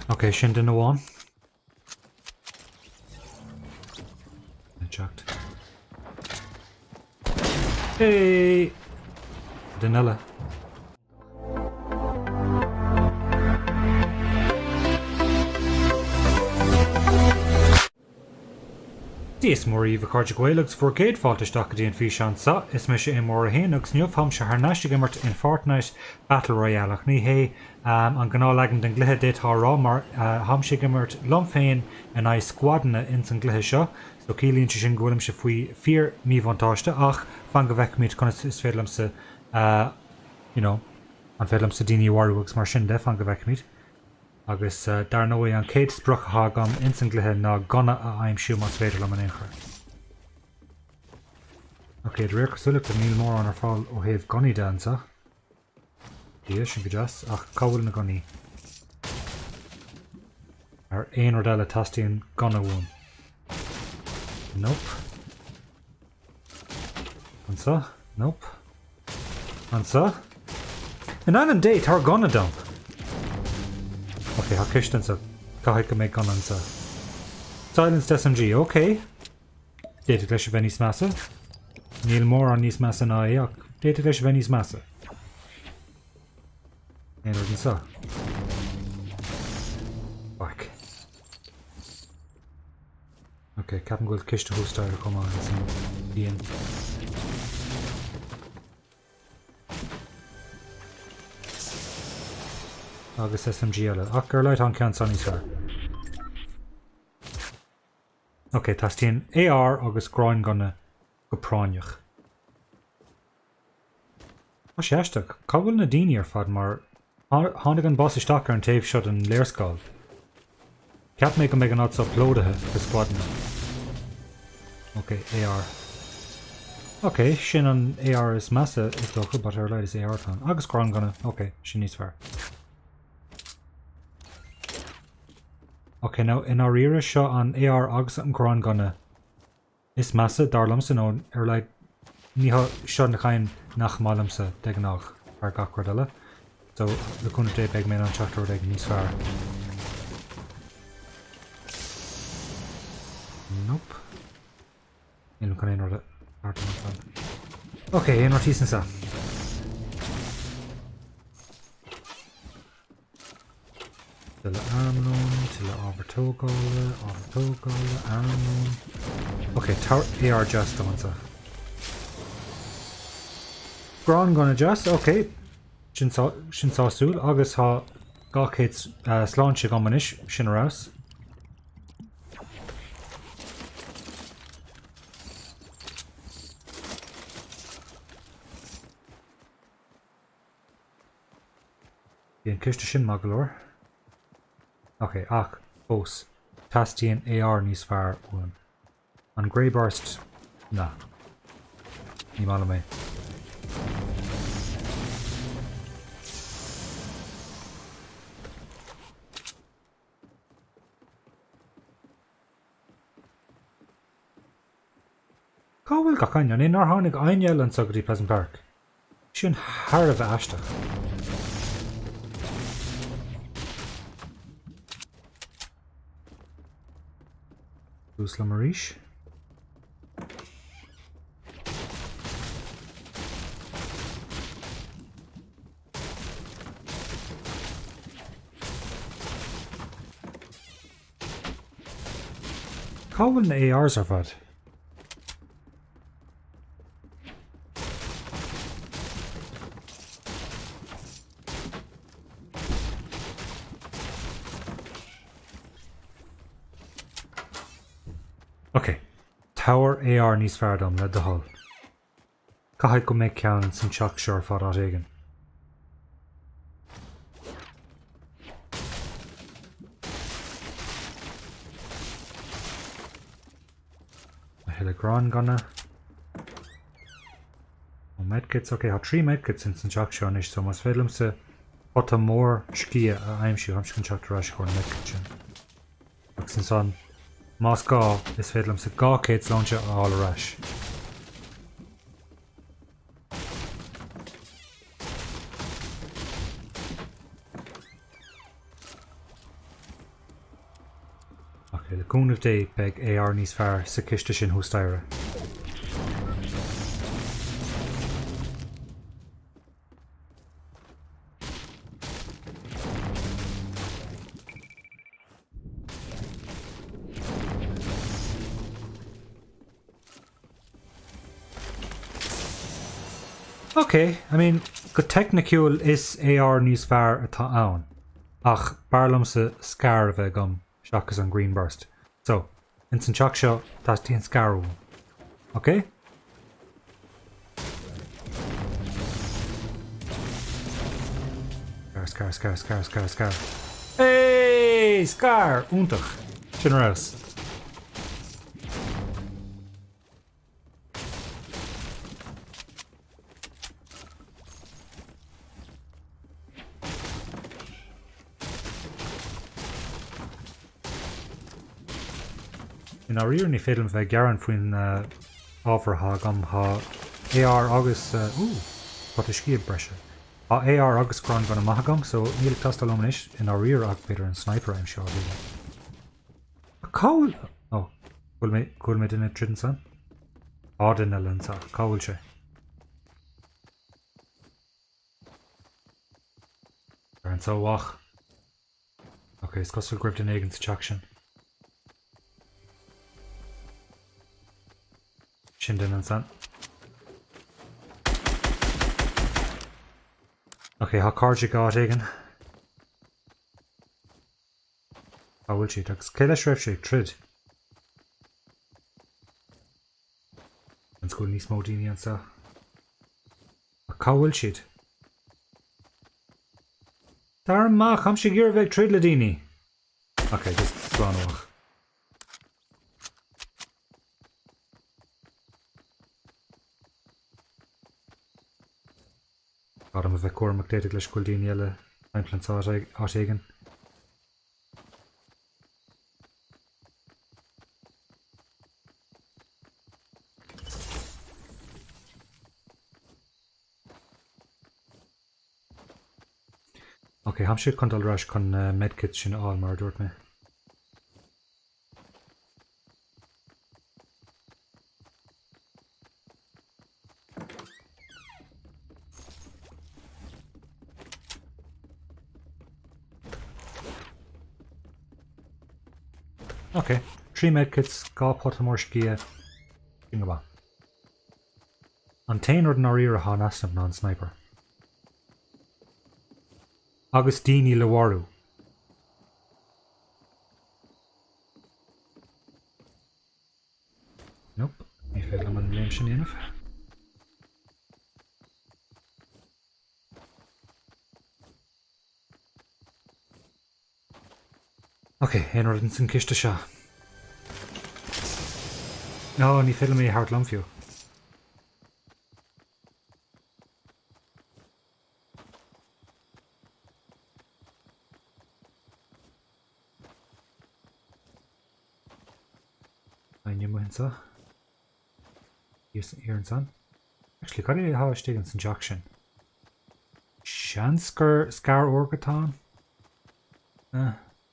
Okay, sin den amháin. Jacked. Hey! Danella. Díos mór íomh a chuirde ghaeilgeachs for géad fáilteach go dtíon bhfíseán sa, is me sé i mór a héin agus níomh se th neiste imirt in Fortnite Battle Royale ach ní hé an gná legan den gluthe détá rá mar ham sé imirt liom féin in aghaidh scuadanna in san gluthe seo, so cílíonn sin ghfuilim se faoi 4 míbhuntáiste ach fan go bhheicimiid chun is féadlam sa an féadlam sa daoine warúgus mar sin de fan go bhheicimiid. Agus dar nó an céad sprucha gam in san gluthe ná gona a aimimsú mas féidir le an éair. Ok, réir cosúla go níl mór an ar fáil ó héobh gonaí dansa. Dí sin go deas ach cabhfuil na gonaí. Ar aon rodile tastíonn gona bhún. Nope. Ansa? Nope. Ansa? In an dé tar gona dump. Okay, ha cishtan sa cahaid go méid gan an sa. Silenced SMG, okay. Déite leis a bheith níos measa. Níl mór an níos measa ná é ach déite leis a bheith níos measa. Éanair an sa. Back. Okay, capan gwyil ciste hústáir a chumá an san bíon. Agus SMG eile. Ach gur leit an cean san níos fearr. Ok, tastíonn AR agus gráin gona go práineach. Tá sé eisteach, cabhfuil na daoine ar fad mar tháinig an boss isteach ar an taobh seo an léirscáil. Ceap méid go méid an áit uploadathe go squadanna. Ok, AR. Ok, sin an AR is massa is docha, but ar leid is AR fan. Agus gráin gona, ok, sin níos fearr. Ok, now in our ire seo an AR agus an gráin gona is massa darlamsa nó ar leid níha seo na chain nach málamsa de nach ar gachhar eile. So le cúna dé beag méid an teachtar ag níos fearr. Nope. Níl chun éon ort an. Ok, éon ort tísan sa. Tile ainneoin, tile ordógála, ainneoin. Ok, AR just an sa. Grán gonna just, ok. Sin sástúil, agus há gachéid sláinte go manis sin arás. Bhíon ciste sin má go leor. Ok, ach, bós. Tastíonn AR níos fearr uan. An grey burst, na. Ní mála mé. Cáhfuil gacáin an inar tháinig ainneoin an sagadtí Pleasant Park. Sin thar a bheith aisteach. Dús le mar ríis. Cáhfuil na ARs ar fad? Ok, Tower AR níos fearr dom le do hall. Caithfidh go méid ceann san teach seo ar fad áit éigean. A heile grán gona. Ó medkits, ok, há 3 medkits in san teach seo is so mas féadlam sa bota mór scia a aimimsú ham sin teach rá chuir medkit sin. Agus san son más gá is féadlam sa gcéad sláinte á arás. Le cúnmh dé beag AR níos fearr sa ciste sin hústaire. Okay, I mean, go technicúil is AR níos fearr atá ann. Ach, barlam sa scar a bheith gom, seachas an green burst. So, in san teach seo, tas tíon scarú. Okay? Scar. Hey, scar! Úntach. Sin raibh. In áír ní féidir bheith gearan faoin ábhartha gom ha AR agus wat is scuaid breise. Ha AR agus grán gan amach gom, so níl tastal is in áír ag beidir an sniper I'm sure. Cáil cool me duine trident san? Ádan na lensa, cáil sé. Ar an so wach. Okay, it's costal grib den éigen sa teach sin. Sin den an san. Okay, ha cardja gát éigen. Bhfuil siad agus cé leis raibh sé trid. An scoil níos mó daoine an sa. Bhfuil siad. Dar amach, am sé gur bheith trid le daoine. Okay, just slán amach. Adam a bheith cuairmach déideach leis scoil daoine eile aimplant áit éigen. Okay, ham siad chun dul ráis chun medkit sin áil mar dúirt me. Okay, 3 medkits, gá pot mór scia, ging ba. An tain ordinary a há nasnam ná an sniper. Agus daoine le warú. Nope, ní féidir am an léim sin dhéanamh. Okay, ein ordin san ciste seo. No, ní féidir mé thart lom fiú. Ainneoin sa. Here an san. Actually, can I have a stick in san jackson? Shansker scar orgatán?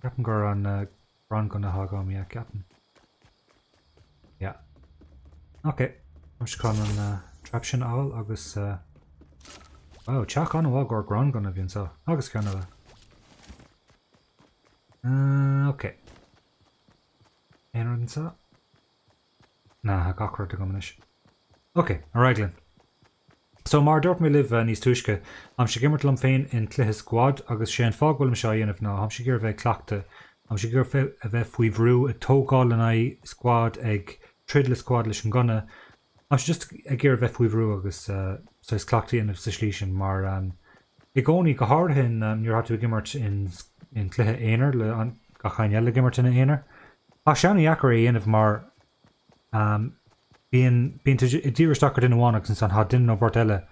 Captain gur an brand gonna hog on me, Captain. Yeah. Okay. I'm just calling on traption all agus wow, check on a wall or grand gonna be so. Agus Canada. Okay. Anyone so? Nah, I got to go manish. Okay, alright Glenn. So mar dúirt mé libh níos tuisce, am sé gimmert lom féin in cluiche scuaid agus sé an fághfuil am seo dhéanamh ná, am sé gur bheith cleachta, am sé gur a bheith Faoi Bhrú a tógáil in é scuaid ag trid le scuaid leis an gunna, am sé just ag gur bheith Faoi Bhrú agus so is cleachtaí in sa slí sin, mar I gcónaí go háirthin níor hatú gimmert in cluiche éonar le an gcainéil le gimmert in éonar. Tá seanna eachar é dhéanamh mar Bíon díris dachar in bháinach san há duine nó bort eile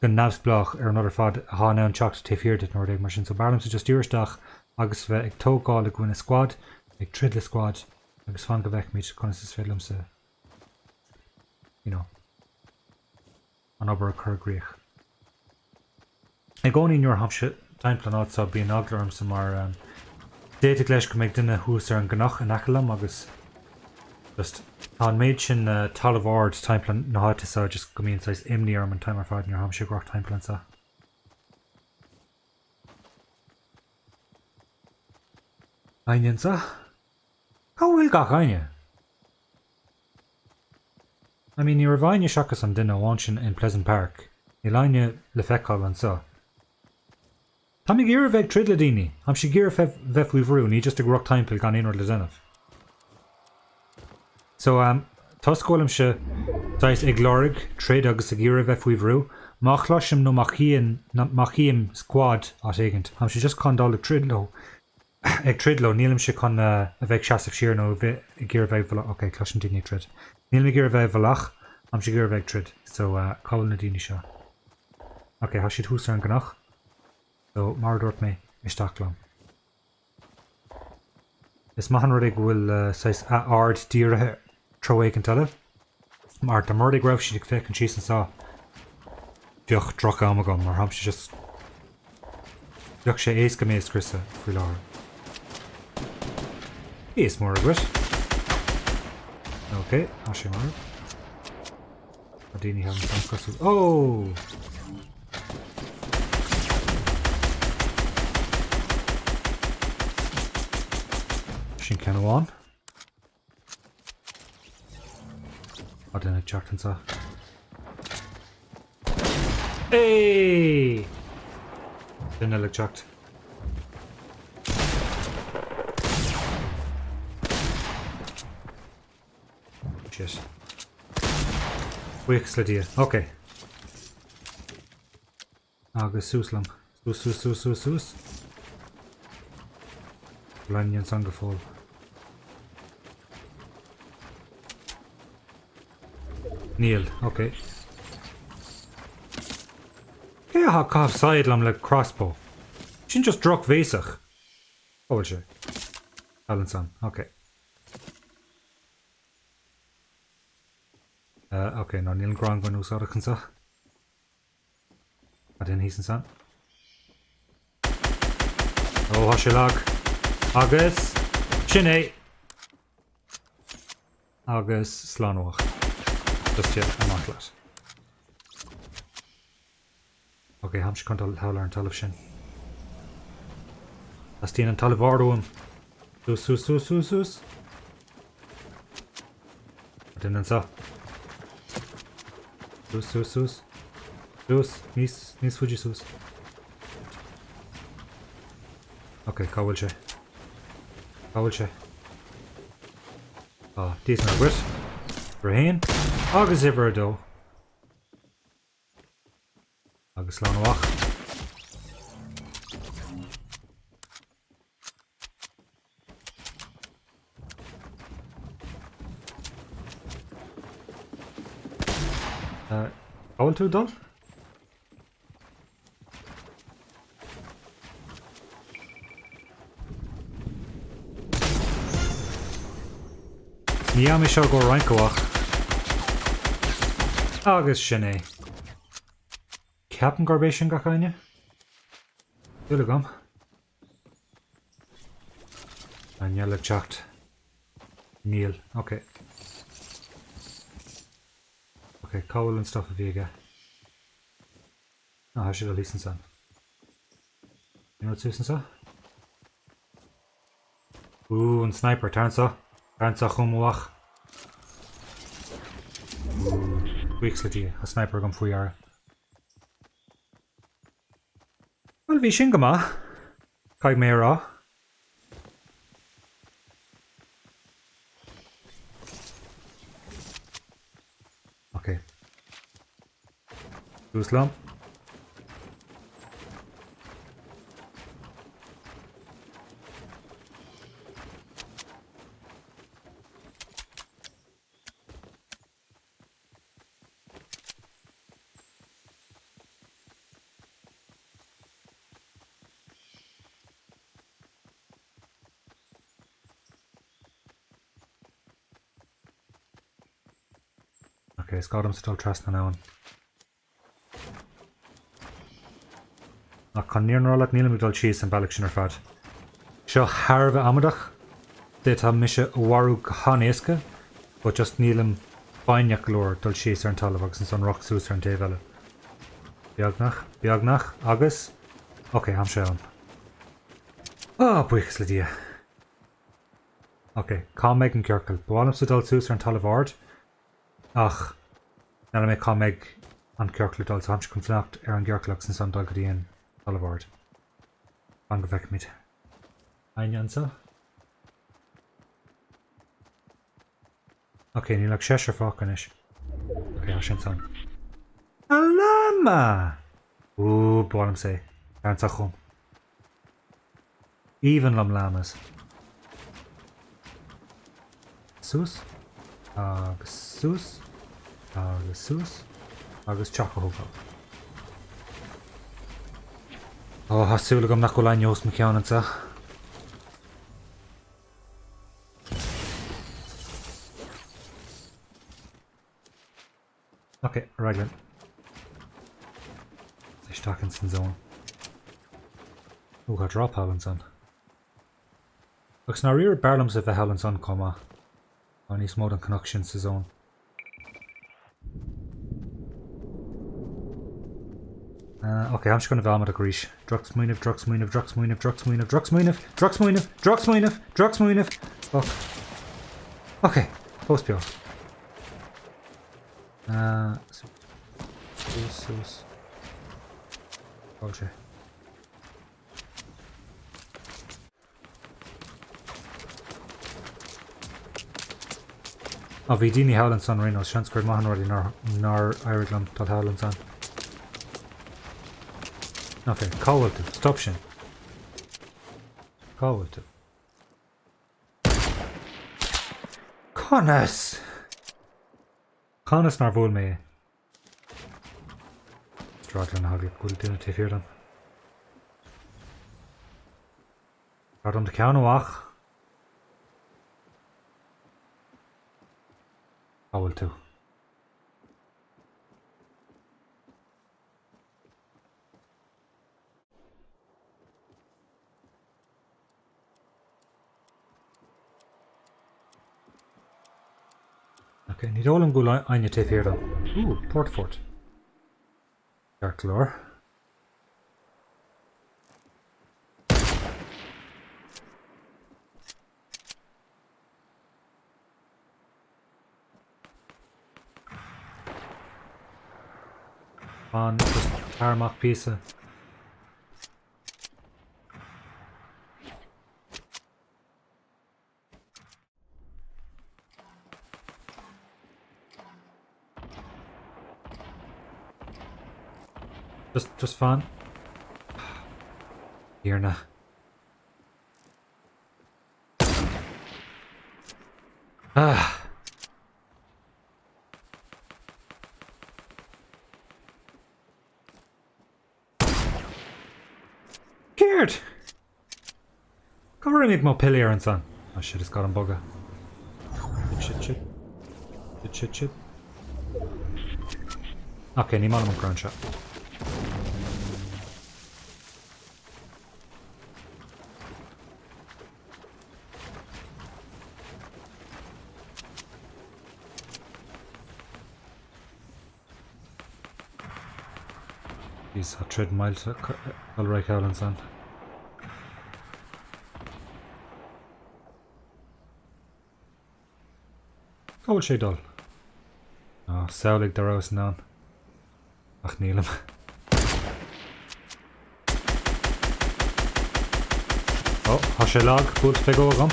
go nabsblach ar an fad há ná an teacht taobhfíorta nó ag mar sin, so barlam sa just dírisdach agus bheith ag tógáil le gcoinne scuaid, ag trid le scuaid, agus fan go bheith míid chun is félim sa, an obair a chur gríoch. Ag gcónaí nuair hamse timplanáid sa bíon aglarm sa mar déite leis go méid duine thuús ar an gnach an achalam agus just tá an méid sin talamhard timeplan na háite sa just go míon sais imní arm an timer fáid ar ham sé grach timeplan sa. Ainneoin sa? Cá bhfuil gach aine? I mean, ní bhaine seachas an duine bháin sin in Pleasant Park. Ní láine le feicáil an sa. Tá mé gur bheith trid le daoine, am si gur bheith Faoi Bhrú, ní just a grach timeplan gan éonir le déanamh. So, tá scólam se táis ag glórig, trid agus a gur bheith Faoi Bhrú, má chláisim nó machíim scuaid at éigent. Am si just chun dála tridlo. Ag tridlo, nílim se chun a bheith seasamh siar nó i gur bheith bhealach. Ok, chláisim daoine trid. Nílim gur bheith bhealach, am si gur bheith trid. So, cáil na daoine seo. Ok, ha siad thuús ar an gnach. So, mar dúirt mé isteach lom. Is maithan rud ag bhfuil sais ard díorathe troéig an tile. Mar tá mar ag raibh siad ag feic an síos an sa. Bheoch droch am agam, mar ham si just bheoch sé éas go méas crisa faoi láir. Is mór agrit. Ok, ha sé mar. A daoine have an san cosú. Oh! Sin ceann amháin. A duine teacht an sa. Hey! Duine le teacht. Shit. Wicks le dia. Ok. Agus súslam. Sús. Lanyan sangafol. Neil, ok. Cé ha cáf sidelam le crossbow. Sin just droch bhéasach. Bhfuil sé. Alan san, ok. Ok, no níl grán gan úsáda chunsa. A den hís an san. Oh, ha sé lag. Agus sin é. Agus slánúach. Just yet amach leis. Ok, ham se chun hála an talamh sin. As tíon an talamh ardúim. Sús. Den an sa. Sús. Níos fuidir sús. Ok, cá bhfuil sé. Díos na bhuiit. Féin. Agus ibre dó. Agus lán amach. Áil tú dul? Ní am seo go reincoach. Agus sin é. Ceapan garbéis sin gacáine? Dúla gom. Ainneoin teacht. Níl, ok. Ok, cáil an stuff a bhí aige. Ha siad a lísan san. You know what Susan sa? An sniper, tarn sa chumwach. Weeks le dí, a sniper gom faoi ara. Well, bhí sin go maith. Caig mé rá. Ok. Dúslam. Okay, it's got him still trusting now. I can near no like Neil McDull cheese and Balak Shinner fat. Seo Harbh amadach. Dé tá mise warú chanéasca, but just nílam bainneach glór dul síos ar an talamh agus an son roch sús ar an taobh eile. Beagnach, agus. Ok, am sé an. Buchas le dia. Ok, cá méid an cearcail. Bhálam sa dul sús ar an talamh ard. Ach, nela mé cá méid an cearcail dul sa hamse chun fleacht ar an cearcail san son dul go dtí an talamh ard. An go bheic míid. Ainneoin sa. Ok, ní le séir fácan is. Ok, ha sin san. Alama! Bhálam sé. Ar an tachom. Even lam lamas. Sús. Agus sús. Agus sús. Agus chacohóga. Hasúla gom nach go lein os me ceann sa. Ok, raglan. Leis takean san zón. Ga drop hallan san. Agus ná riar barlam sa bheith hallan san comma. An níos mód an connection sa zón. Ok, I'm just going to bheith amad a gríis. Druxmuineh. Fuck. Ok, post pure. Sus. Culture. Bhí daoine Howland san Reno, seanscuir maithan ruí nar airiglam tá Howland san. Ok, cáhfuil tú, stop sin. Cáhfuil tú. Conas! Conas nar bhfuil mé. Draglan na hagla bhfuil dúna tífhíor dan. Rad an de ceann óach. Cáhfuil tú. Ok, ní dólam gúil aine tífhíor dan. Portfort. Ceartlór. An just armach písa. Just fun. Here na. Scared. Cover me mo pilly and son. Oh shit, it's got him bugger. Shit. Okay, ní mála an ground shot. He's a tread mile to Alright Howland's on. How she dull? Oh, Saulig the Rose now. Ach, Neelam. Oh, has she log? Good figure gum.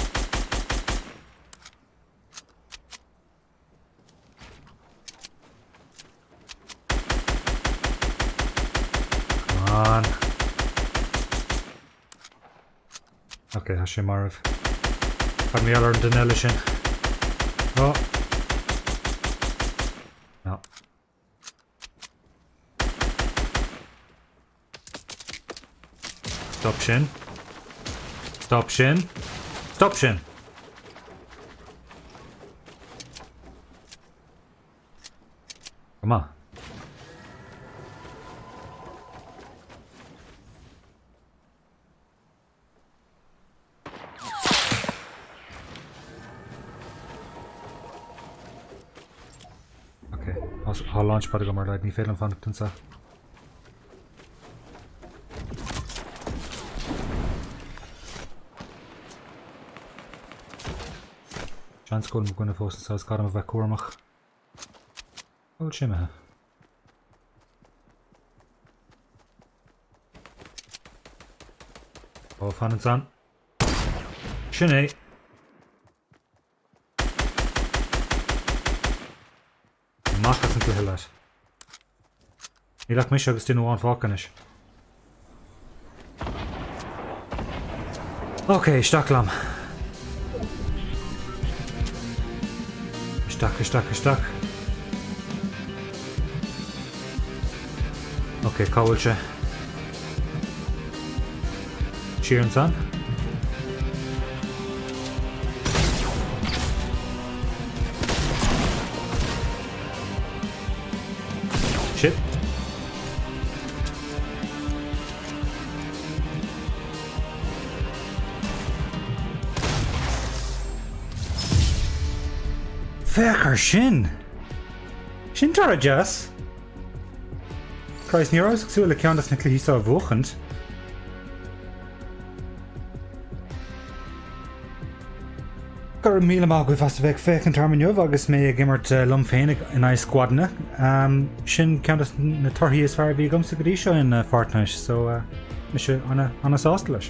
On. Okay, has she Marv? Had me other denelish in. Oh. No. Stop shin. Stop shin. Stop shin. Come on. há launchpad go mar leid ní féile an fanachtain sa. Sean scoil mo gcoinne fós sa scar am a bheith cuairmach. Bhil simethe. Ó fan an san. Sin é. Machchas an cluiche leis. Ní leach mis agus duine bháin fácanis. Ok, isteach lam. Isteach. Ok, cábhailte. Siar an san. Shit. Fechar sin. Sin tar a jazz. Cais ní rás súil le ceannas na cluiche a bhuachant. Gur míle má go fast bheith fécinn tarmaniuh agus mé imirt liom féin in éis scuaidne. Sin ceantas na torthaí is fear bhí gomsa go dtí seo in Fortnite, so mis anna sásta leis.